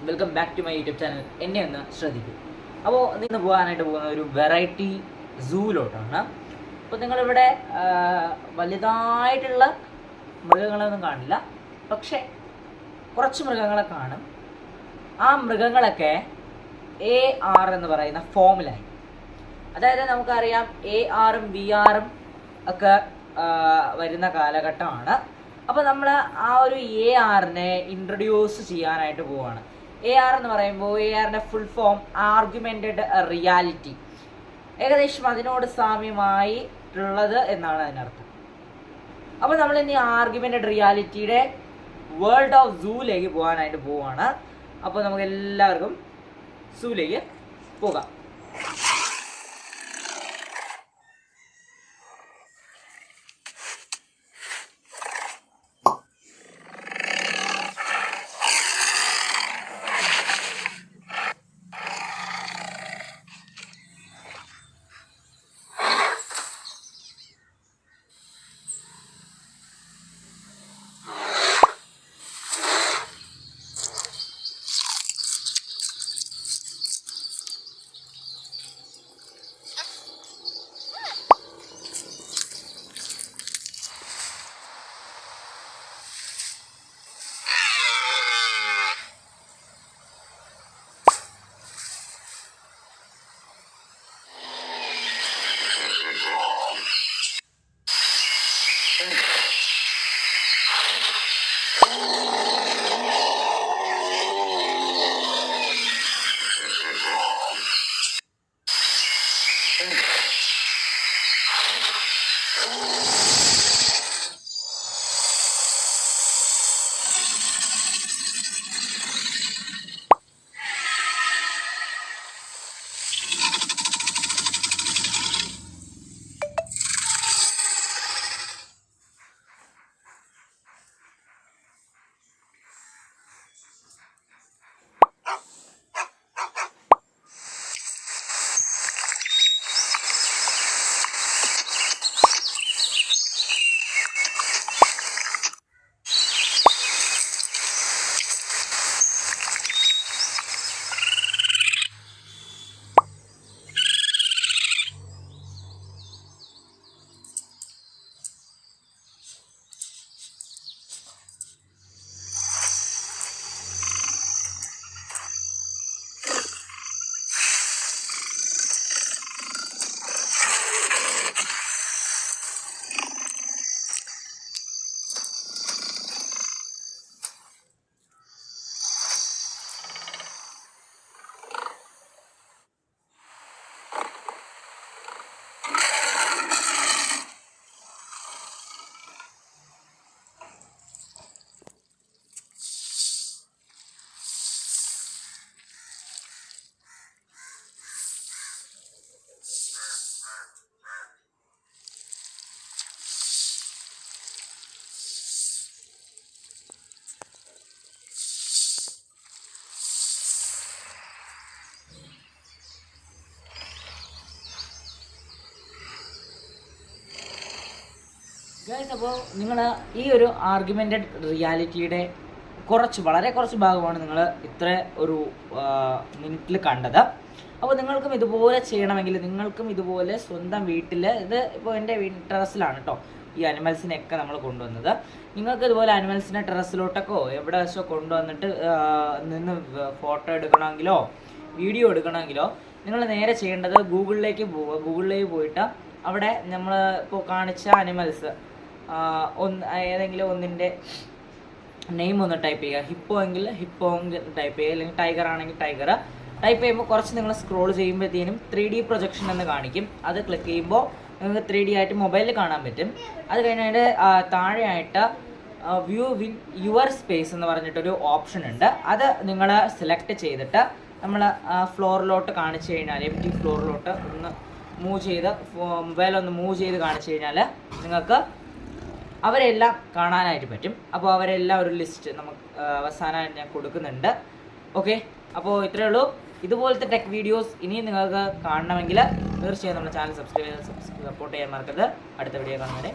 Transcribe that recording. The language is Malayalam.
Welcome back to my YouTube channel. എന്നെ ഒന്ന് ശ്രദ്ധിക്കും. അപ്പോൾ ഇന്ന് പോകാനായിട്ട് പോകുന്ന ഒരു വെറൈറ്റി സൂവിലോട്ടാണ്. അപ്പോൾ നിങ്ങളിവിടെ വലുതായിട്ടുള്ള മൃഗങ്ങളൊന്നും കാണില്ല, പക്ഷെ കുറച്ച് മൃഗങ്ങളെ കാണും. ആ മൃഗങ്ങളൊക്കെ AR എന്ന് പറയുന്ന ഫോമിലായി. അതായത് നമുക്കറിയാം ARഉം VR ഒക്കെ വരുന്ന കാലഘട്ടമാണ്. അപ്പോൾ നമ്മൾ ആ ഒരു ARനെ ഇൻട്രൊഡ്യൂസ് ചെയ്യാനായിട്ട് പോവുകയാണ്. AR എന്ന് പറയുമ്പോൾ ARന്റെ ഫുൾ ഫോം ആർഗ്യുമെന്റഡ് റിയാലിറ്റി, ഏകദേശം അതിനോട് സാമ്യമായിട്ടുള്ളത് എന്നാണ് അതിനർത്ഥം. അപ്പോൾ നമ്മൾ ഇനി ആർഗ്യുമെന്റഡ് റിയാലിറ്റിയുടെ വേൾഡ് ഓഫ് സൂയിലേക്ക് പോകാനായിട്ട് പോവുകയാണ്. അപ്പോൾ നമുക്ക് എല്ലാവർക്കും സൂയിലേക്ക് പോകാം. ഗൈസ്, അപ്പോൾ നിങ്ങൾ ഈ ഒരു ആർഗ്യുമെന്റഡ് റിയാലിറ്റിയുടെ വളരെ കുറച്ച് ഭാഗമാണ് നിങ്ങൾ ഇത്ര ഒരു മിനിറ്റിൽ കണ്ടത്. അപ്പോൾ നിങ്ങൾക്കും ഇതുപോലെ ചെയ്യണമെങ്കിൽ, നിങ്ങൾക്കും ഇതുപോലെ സ്വന്തം വീട്ടിൽ, ഇത് ഇപ്പോൾ എൻ്റെ ടെറസിലാണ് കേട്ടോ ഈ അനിമൽസിനെയൊക്കെ നമ്മൾ കൊണ്ടുവന്നത്. നിങ്ങൾക്ക് ഇതുപോലെ അനിമൽസിനെ ടെറസിലോട്ടൊക്കെ എവിടെ വെച്ചോ കൊണ്ടുവന്നിട്ട് നിന്ന് ഫോട്ടോ എടുക്കണമെങ്കിലോ വീഡിയോ എടുക്കണമെങ്കിലോ നിങ്ങൾ നേരെ ചെയ്യേണ്ടത് ഗൂഗിളിലേക്ക് പോവുക. ഗൂഗിളിലേക്ക് പോയിട്ട് അവിടെ നമ്മൾ ഇപ്പോൾ കാണിച്ച അനിമൽസ് ഏതെങ്കിലും ഒന്നിൻ്റെ നെയിം ഒന്ന് ടൈപ്പ് ചെയ്യുക. ഹിപ്പോ എങ്കിൽ ഹിപ്പോ ടൈപ്പ് ചെയ്യുക, അല്ലെങ്കിൽ ടൈഗർ ആണെങ്കിൽ ടൈഗർ ടൈപ്പ് ചെയ്യുമ്പോൾ കുറച്ച് നിങ്ങൾ സ്ക്രോൾ ചെയ്യുമ്പോഴത്തേനും 3D പ്രൊജക്ഷൻ എന്ന് കാണിക്കും. അത് ക്ലിക്ക് ചെയ്യുമ്പോൾ നിങ്ങൾക്ക് 3D ആയിട്ട് മൊബൈലിൽ കാണാൻ പറ്റും. അത് കഴിഞ്ഞിട്ട് താഴെയായിട്ട് വ്യൂ വിൻ യുവർ സ്പേസ് എന്ന് പറഞ്ഞിട്ടൊരു ഓപ്ഷൻ ഉണ്ട്. അത് നിങ്ങൾ സെലക്ട് ചെയ്തിട്ട് നമ്മൾ ഫ്ലോറിലോട്ട് കാണിച്ചു കഴിഞ്ഞാൽ, എംപ്റ്റി ഫ്ലോറിലോട്ട് ഒന്ന് മൂവ് ചെയ്ത് മൊബൈലൊന്ന് മൂവ് ചെയ്ത് കാണിച്ചു കഴിഞ്ഞാൽ നിങ്ങൾക്ക് അവരെല്ലാം കാണാനായിട്ട് പറ്റും. അപ്പോൾ അവരെല്ലാം ഒരു ലിസ്റ്റ് നമുക്ക് അവസാനം ഞാൻ കൊടുക്കുന്നുണ്ട്. ഓക്കെ, അപ്പോൾ ഇത്രയേ ഉള്ളൂ. ഇതുപോലത്തെ ടെക് വീഡിയോസ് ഇനിയും നിങ്ങൾക്ക് കാണണമെങ്കിൽ തീർച്ചയായും നമ്മുടെ ചാനൽ സബ്സ്ക്രൈബ് ചെയ്ത് സപ്പോർട്ട് ചെയ്യാൻ മറക്കരുത്. അടുത്ത വീഡിയോ കാണുന്നവരെ